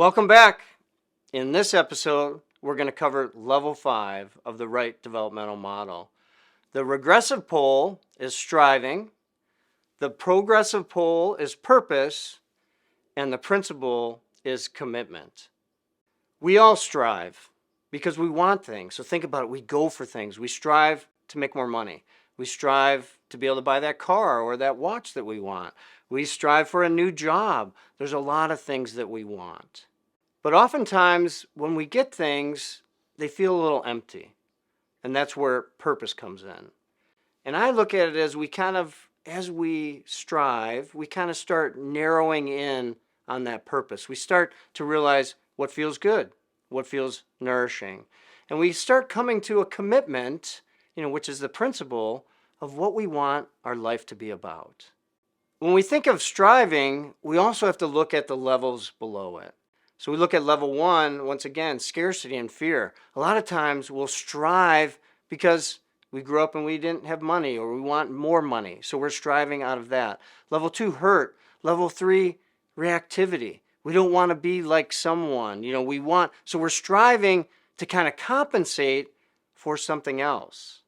Welcome back. In this episode, we're going to cover level 5 of the Wright Developmental Model. The regressive pole is striving, the progressive pole is purpose, and the principle is commitment. We all strive because we want things. So think about it. We go for things. We strive to make more money. We strive to be able to buy that car or that watch that we want. We strive for a new job. There's a lot of things that we want. But oftentimes when we get things, they feel a little empty. And that's where purpose comes in. And I look at it as as we strive, we kind of start narrowing in on that purpose. We start to realize what feels good, what feels nourishing. And we start coming to a commitment, which is the principle of what we want our life to be about. When we think of striving, we also have to look at the levels below it. So we look at level 1, once again, scarcity and fear. A lot of times we'll strive because we grew up and we didn't have money, or we want more money. So we're striving out of that. Level 2, hurt. Level 3, reactivity. We don't want to be like someone. So we're striving to kind of compensate for something else.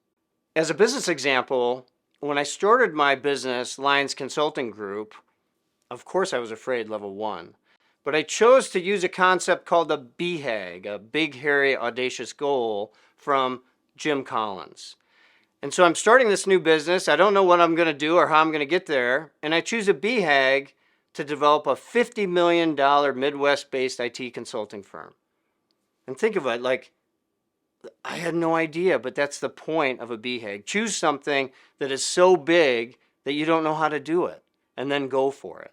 As a business example, when I started my business, Lions Consulting Group, of course I was afraid, level 1. But I chose to use a concept called a BHAG, a Big, Hairy, Audacious Goal, from Jim Collins. And so I'm starting this new business. I don't know what I'm going to do or how I'm going to get there. And I choose a BHAG to develop a $50 million Midwest-based IT consulting firm. And think of it, I had no idea, but that's the point of a BHAG. Choose something that is so big that you don't know how to do it, and then go for it.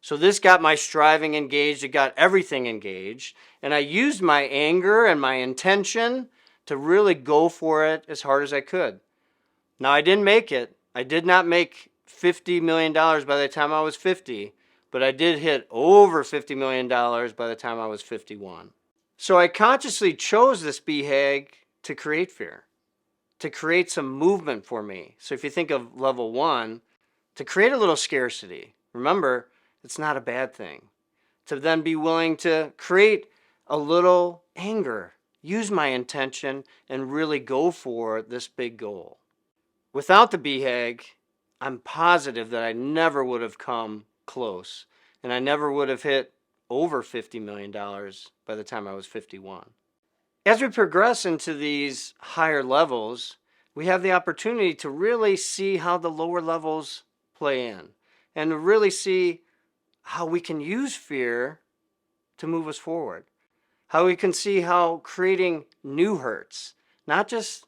So this got my striving engaged. It got everything engaged. And I used my anger and my intention to really go for it as hard as I could. Now, I didn't make it. I did not make $50 million by the time I was 50, but I did hit over $50 million by the time I was 51. So I consciously chose this BHAG to create fear, to create some movement for me. So if you think of level 1, to create a little scarcity. Remember, it's not a bad thing. To then be willing to create a little anger, use my intention, and really go for this big goal. Without the BHAG, I'm positive that I never would have come close, and I never would have hit over $50 million by the time I was 51. As we progress into these higher levels, we have the opportunity to really see how the lower levels play in, and to really see how we can use fear to move us forward. How we can see how creating new hurts, not just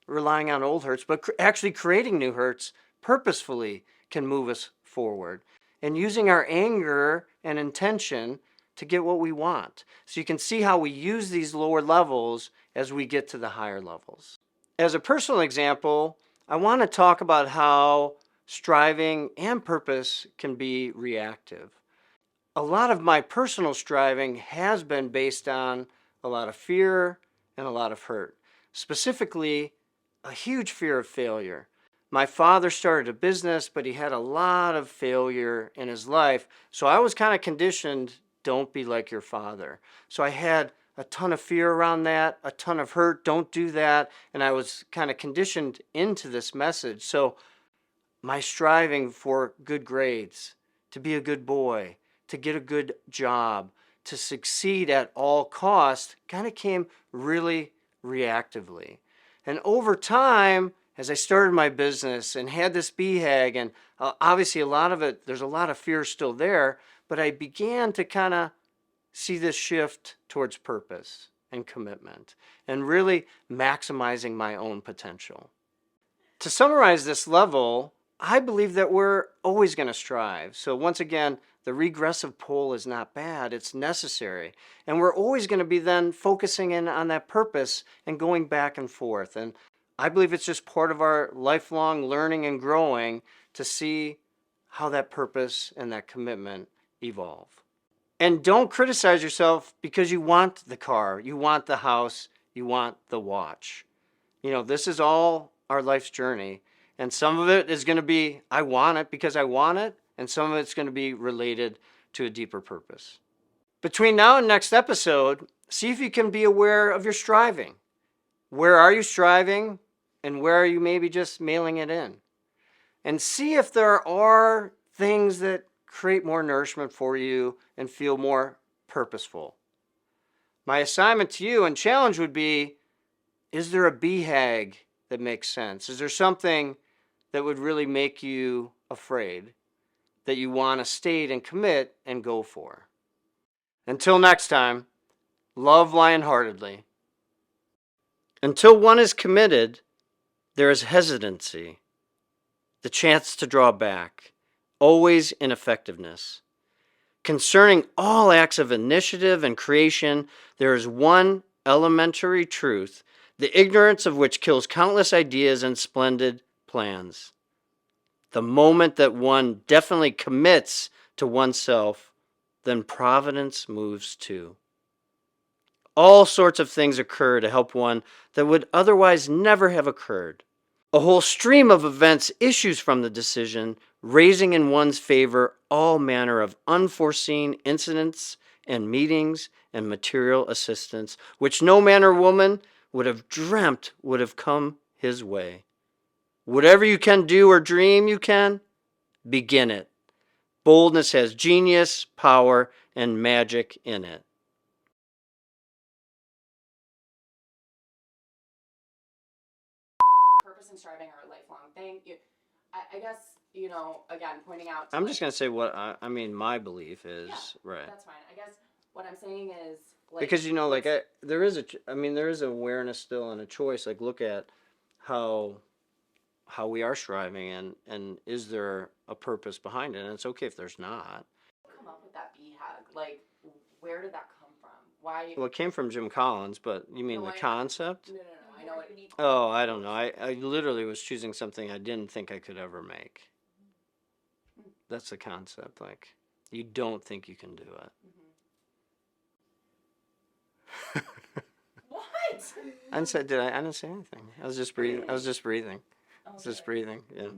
relying on old hurts, but actually creating new hurts purposefully can move us forward. And using our anger and intention to get what we want. So you can see how we use these lower levels as we get to the higher levels. As a personal example, I want to talk about how striving and purpose can be reactive. A lot of my personal striving has been based on a lot of fear and a lot of hurt. Specifically, a huge fear of failure. My father started a business, but he had a lot of failure in his life. So I was kind of conditioned, don't be like your father. So I had a ton of fear around that, a ton of hurt, don't do that. And I was kind of conditioned into this message. So my striving for good grades, to be a good boy, to get a good job, to succeed at all costs, kind of came really reactively. And over time, as I started my business and had this BHAG, and obviously a lot of it, there's a lot of fear still there, but I began to kind of see this shift towards purpose and commitment and really maximizing my own potential. To summarize this level, I believe that we're always going to strive. So once again, the regressive pole is not bad, it's necessary. And we're always going to be then focusing in on that purpose and going back and forth. And I believe it's just part of our lifelong learning and growing to see how that purpose and that commitment evolve. And don't criticize yourself because you want the car, you want the house, you want the watch. This is all our life's journey. And some of it is going to be, I want it because I want it. And some of it's going to be related to a deeper purpose. Between now and next episode, see if you can be aware of your striving. Where are you striving, and where are you maybe just mailing it in? And see if there are things that create more nourishment for you and feel more purposeful. My assignment to you and challenge would be, is there a BHAG that makes sense? Is there something that would really make you afraid that you want to state and commit and go for? Until next time, love lionheartedly. Until one is committed, there is hesitancy, the chance to draw back, always ineffectiveness. Concerning all acts of initiative and creation, there is one elementary truth, the ignorance of which kills countless ideas and splendid plans. The moment that one definitely commits to oneself, then providence moves too. All sorts of things occur to help one that would otherwise never have occurred. A whole stream of events issues from the decision, raising in one's favor all manner of unforeseen incidents and meetings and material assistance, which no man or woman would have dreamt would have come his way. Whatever you can do or dream you can, begin it. Boldness has genius, power, and magic in it. Purpose and striving are a lifelong thing. I guess, again, pointing out. I'm just going to say what my belief is. Yeah, right. That's fine. I guess what I'm saying is, because there is awareness still and a choice. Like, look at how we are striving, and is there a purpose behind it? And it's okay if there's not. Come up with that BHAG. Like, where did that come from? Why? Well, it came from Jim Collins, but you mean the concept? No. I know it. Oh, I don't know. I literally was choosing something I didn't think I could ever make. That's the concept. Like, you don't think you can do it. What? I didn't say anything. I was just breathing. I was just breathing. Yeah.